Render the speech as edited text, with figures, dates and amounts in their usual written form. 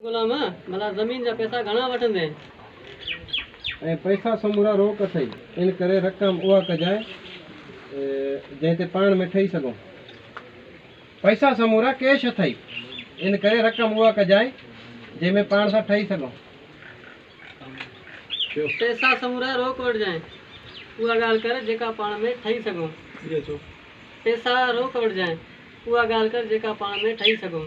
गुलाम मला जमीन जा पैसा घणा वठंदे ऐं पैसा समूरा रोक अथई इन करे रक़म उहा कजाए जंहिं ते पाण में ठही सघूं। पैसा समूरा कैश अथई इन करे रक़म उहा कजाए जंहिं में पाण सां ठही सघूं। पैसा समूरा रोक वठ जाए उहा ॻाल्हि कर जेका पाण में ठही सघूं। पैसा रोक वठ जाए उहा ॻाल्हि कर जेका पाण में ठही सघूं।